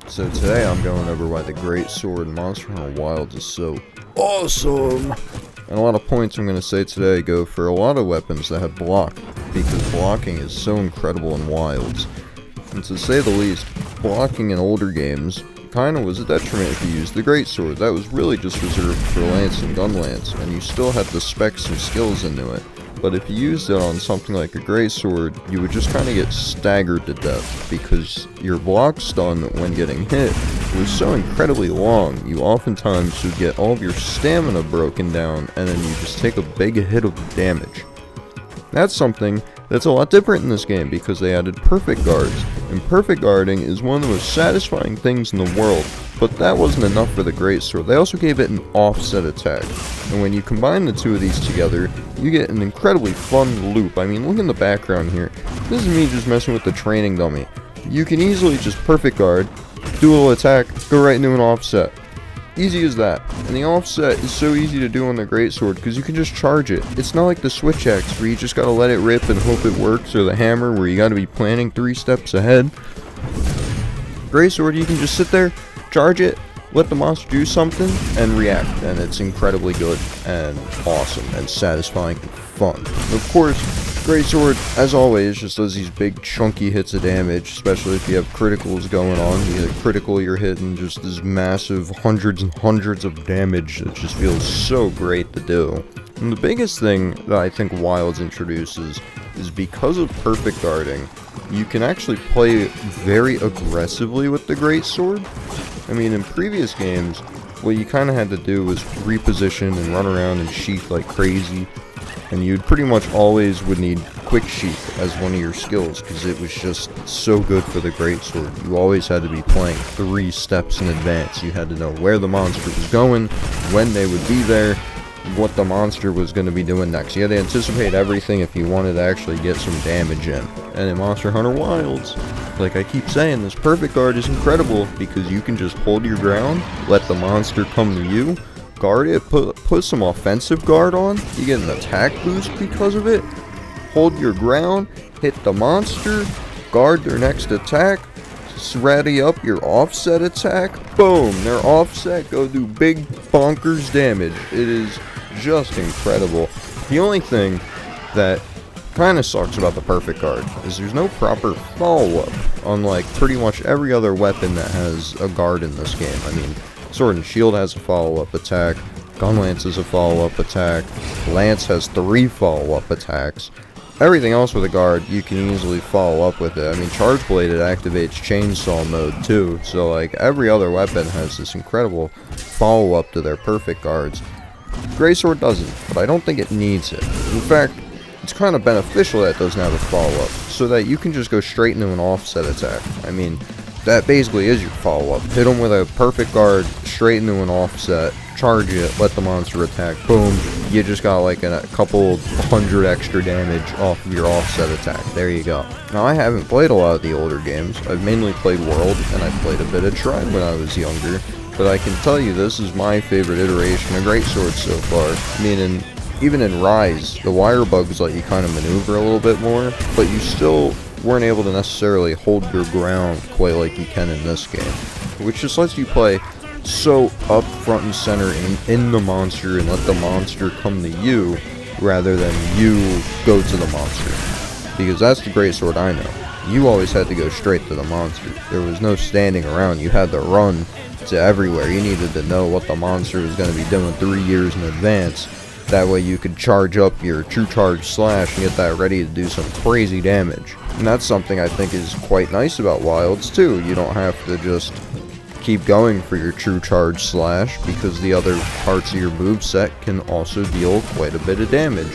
So today I'm going over why the Greatsword in Monster Hunter Wilds is so awesome. And a lot of points I'm going to say today go for a lot of weapons that have block, because blocking is so incredible in Wilds. And to say the least, blocking in older games kinda was a detriment if you used the Greatsword. That was really just reserved for Lance and Gunlance, and you still had to spec some skills into it. But if you used it on something like a Greatsword, you would just kind of get staggered to death, because your block stun when getting hit was so incredibly long, you oftentimes would get all of your stamina broken down, and then you just take a big hit of damage. That's something that's a lot different in this game, because they added perfect guards, and perfect guarding is one of the most satisfying things in the world. But that wasn't enough for the Greatsword. They also gave it an offset attack, and when you combine the two of these together, you get an incredibly fun loop. I mean, look in the background here. This is me just messing with the training dummy. You can easily just perfect guard, do a little attack, go right into an offset. Easy as that. And the offset is so easy to do on the Greatsword because you can just charge it. It's not like the switch axe where you just gotta let it rip and hope it works, or the hammer where you gotta be planning 3 steps ahead. Greatsword, you can just sit there, charge it, let the monster do something, and react, and it's incredibly good and awesome and satisfying and fun. Of course, Greatsword, as always, just does these big chunky hits of damage, especially if you have criticals going on. You get a critical, you're hitting just this massive hundreds and hundreds of damage that just feels so great to do. And the biggest thing that I think Wilds introduces is because of perfect guarding, you can actually play very aggressively with the Greatsword. I mean, in previous games, what you kind of had to do was reposition and run around and sheath like crazy, and you'd pretty much always would need quick sheath as one of your skills, because it was just so good for the Greatsword. You always had to be playing 3 steps in advance. You had to know where the monster was going, when they would be there, what the monster was going to be doing next. You had to anticipate everything if you wanted to actually get some damage in. And in Monster Hunter Wilds, like I keep saying, this perfect guard is incredible because you can just hold your ground, let the monster come to you, guard it, put some offensive guard on, you get an attack boost because of it, hold your ground, hit the monster, guard their next attack, ready up your offset attack, boom, their offset, go do big bonkers damage. It is just incredible. The only thing that kind of sucks about the perfect guard is there's no proper follow-up, unlike pretty much every other weapon that has a guard in this game. I mean, Sword and Shield has a follow-up attack, Gunlance has a follow-up attack, Lance has 3 follow-up attacks. Everything else with a guard, you can easily follow up with it. I mean, Charge Blade, it activates Chainsaw mode too, so like every other weapon has this incredible follow-up to their perfect guards. Greatsword doesn't, but I don't think it needs it. In fact, it's kind of beneficial that it doesn't have a follow-up, so that you can just go straight into an offset attack. I mean, that basically is your follow-up. Hit them with a perfect guard, straight into an offset, charge it, let the monster attack, boom, you just got like a couple hundred extra damage off of your offset attack. There you go. Now, I haven't played a lot of the older games. I've mainly played World, and I played a bit of Tribe when I was younger, but I can tell you this is my favorite iteration of Greatsword so far. Meaning, even in Rise, the wire bugs let you kind of maneuver a little bit more, but you still weren't able to necessarily hold your ground quite like you can in this game, which just lets you play so up front and center in the monster and let the monster come to you rather than you go to the monster, because that's the Greatsword I know. You always had to go straight to the monster. There was no standing around. You had to run to everywhere. You needed to know what the monster was going to be doing 3 years in advance. That way you could charge up your True Charge Slash and get that ready to do some crazy damage. And that's something I think is quite nice about Wilds too. You don't have to just keep going for your True Charge Slash, because the other parts of your moveset can also deal quite a bit of damage.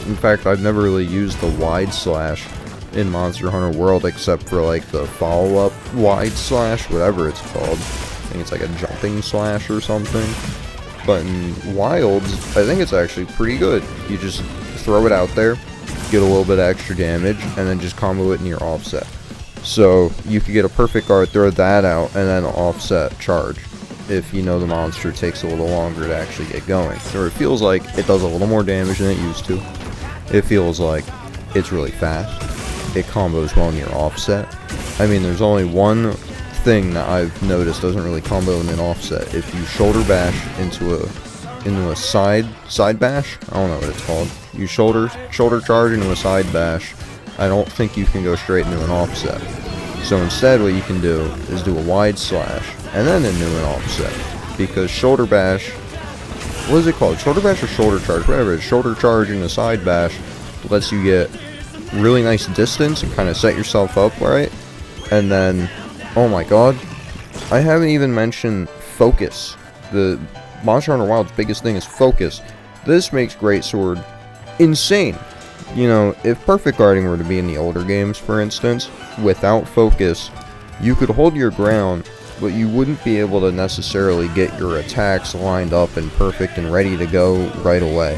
In fact, I've never really used the Wide Slash in Monster Hunter World except for like the follow-up Wide Slash, whatever it's called. I think it's like a jumping slash or something. But in Wilds, I think it's actually pretty good. You just throw it out there, get a little bit of extra damage, and then just combo it in your offset. So you could get a perfect guard, throw that out, and then offset charge, if you know the monster takes a little longer to actually get going. Or it feels like it does a little more damage than it used to. It feels like it's really fast. It combos well in your offset. I mean, there's only one thing that I've noticed doesn't really combo in an offset. If you shoulder bash into a side bash, I don't know what it's called. You shoulder charge into a side bash, I don't think you can go straight into an offset. So instead what you can do is do a wide slash and then into an offset. Because shoulder bash, what is it called? Shoulder bash or shoulder charge? Whatever it is, shoulder charge into side bash lets you get really nice distance and kind of set yourself up right. And then, oh my god, I haven't even mentioned focus. The Monster Hunter Wild's biggest thing is focus. This makes Greatsword insane. You know, if perfect guarding were to be in the older games, for instance, without focus, you could hold your ground, but you wouldn't be able to necessarily get your attacks lined up and perfect and ready to go right away.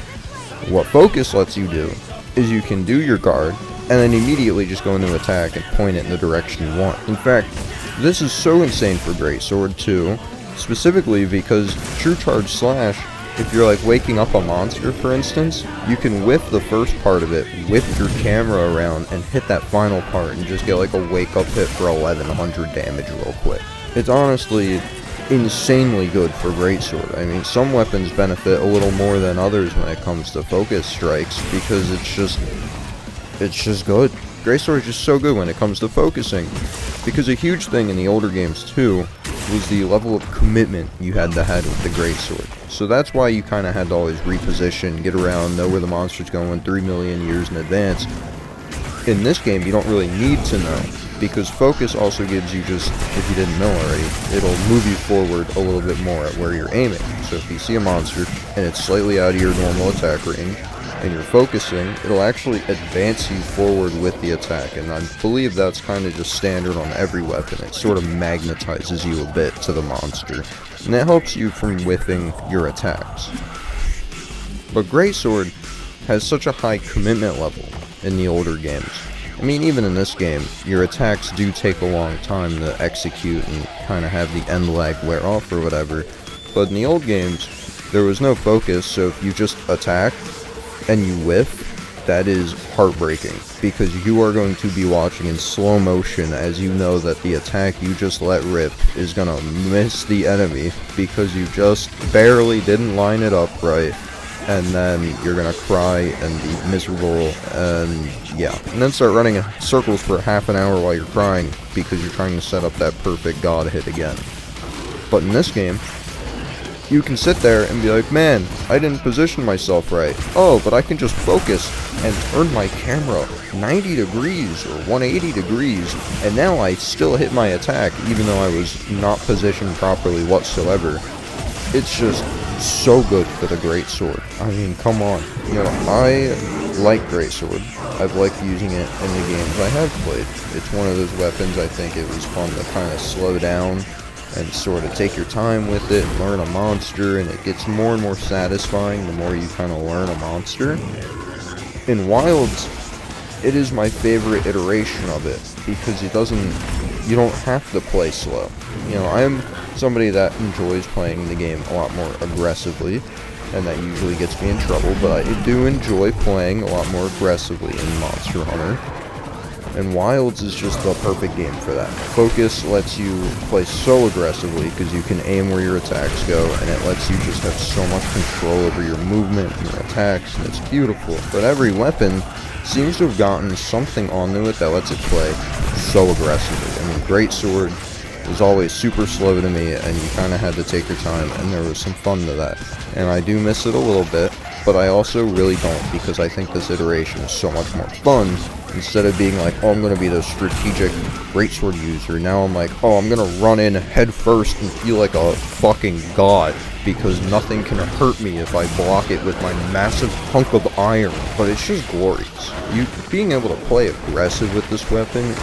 What focus lets you do is you can do your guard, and then immediately just go into attack and point it in the direction you want. In fact, this is so insane for Greatsword too, specifically because True Charge Slash, if you're like waking up a monster for instance, you can whiff the first part of it, whip your camera around, and hit that final part and just get like a wake up hit for 1100 damage real quick. It's honestly insanely good for Greatsword. I mean, some weapons benefit a little more than others when it comes to focus strikes because it's just good. Greatsword is just so good when it comes to focusing, because a huge thing in the older games too was the level of commitment you had to have with the Greatsword. So that's why you kind of had to always reposition, get around, know where the monster's going 3 million years in advance. In this game, you don't really need to know, because focus also gives you just, if you didn't know already, it'll move you forward a little bit more at where you're aiming. So if you see a monster and it's slightly out of your normal attack range, and you're focusing, it'll actually advance you forward with the attack, and I believe that's kind of just standard on every weapon. It sort of magnetizes you a bit to the monster, and it helps you from whiffing your attacks. But Greatsword has such a high commitment level in the older games. I mean, even in this game, your attacks do take a long time to execute and kind of have the end lag wear off or whatever, but in the old games, there was no focus, so if you just attack and you whiff, that is heartbreaking, because you are going to be watching in slow motion as you know that the attack you just let rip is gonna miss the enemy because you just barely didn't line it up right, and then you're gonna cry and be miserable, and yeah, and then start running in circles for half an hour while you're crying because you're trying to set up that perfect god hit again. But in this game, you can sit there and be like, man, I didn't position myself right. Oh, but I can just focus and turn my camera 90 degrees or 180 degrees, and now I still hit my attack even though I was not positioned properly whatsoever. It's just so good for the Greatsword. I mean, come on. You know, I like Greatsword. I've liked using it in the games I have played. It's one of those weapons I think it was fun to kind of slow down and sort of take your time with it and learn a monster, and it gets more and more satisfying the more you kind of learn a monster. In Wilds, it is my favorite iteration of it, because you don't have to play slow. You know, I am somebody that enjoys playing the game a lot more aggressively, and that usually gets me in trouble, but I do enjoy playing a lot more aggressively in Monster Hunter. And Wilds is just the perfect game for that. Focus lets you play so aggressively because you can aim where your attacks go, and it lets you just have so much control over your movement and your attacks, and it's beautiful. But every weapon seems to have gotten something onto it that lets it play so aggressively. I mean, Greatsword was always super slow to me, and you kind of had to take your time, and there was some fun to that. And I do miss it a little bit, but I also really don't, because I think this iteration is so much more fun. Instead of being like, oh, I'm going to be the strategic Greatsword user, now I'm like, oh, I'm going to run in head first and feel like a fucking god, because nothing can hurt me if I block it with my massive hunk of iron. But it's just glorious. Being able to play aggressive with this weapon,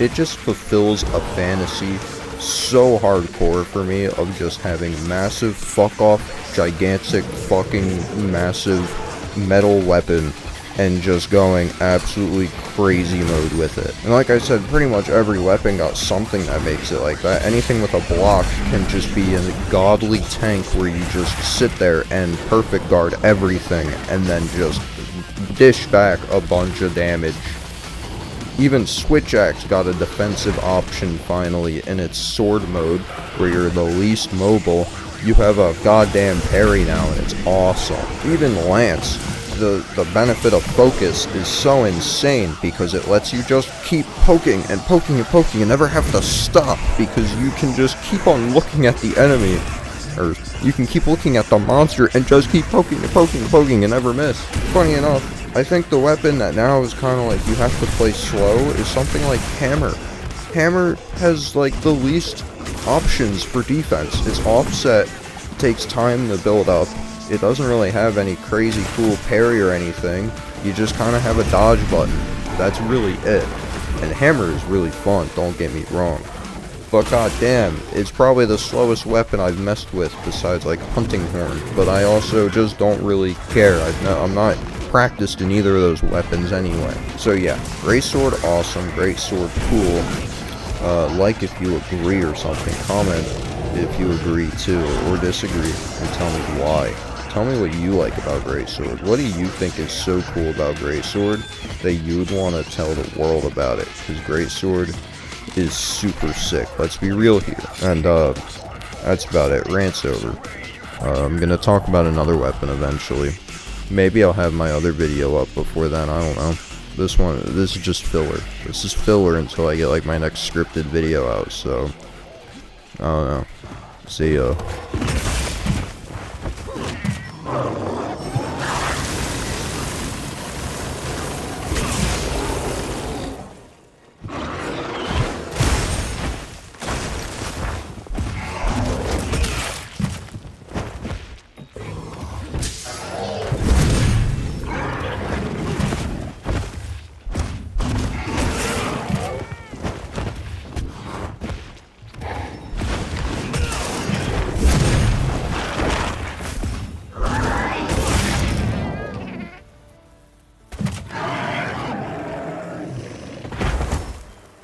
it just fulfills a fantasy so hardcore for me of just having massive fuck-off, gigantic fucking massive metal weapon and just going absolutely crazy mode with it. And like I said, pretty much every weapon got something that makes it like that. Anything with a block can just be a godly tank where you just sit there and perfect guard everything and then just dish back a bunch of damage. Even Switch Axe got a defensive option finally in its sword mode, where you're the least mobile. You have a goddamn parry now, and it's awesome. Even Lance, the benefit of focus is so insane because it lets you just keep poking and poking and poking and never have to stop, because you can just keep on looking at the enemy, or you can keep looking at the monster and just keep poking and poking and poking and never miss. Funny enough, I think the weapon that now is kind of like you have to play slow is something like Hammer. Hammer has like the least options for defense. Its offset takes time to build up. It doesn't really have any crazy cool parry or anything. You just kind of have a dodge button. That's really it. And Hammer is really fun, don't get me wrong. But goddamn, it's probably the slowest weapon I've messed with besides like Hunting Horn. But I also just don't really care. I'm not practiced in either of those weapons anyway. So yeah, Greatsword awesome, Greatsword cool. Like if you agree or something, comment if you agree too or disagree, and tell me why. Tell me what you like about Greatsword. What do you think is so cool about Greatsword that you'd want to tell the world about it? Because Greatsword is super sick. Let's be real here. And that's about it. Rant's over. I'm gonna talk about another weapon eventually. Maybe I'll have my other video up before then, I don't know. This is just filler. This is filler until I get like my next scripted video out, so I don't know. See ya.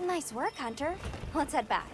Nice work, Hunter. Let's head back.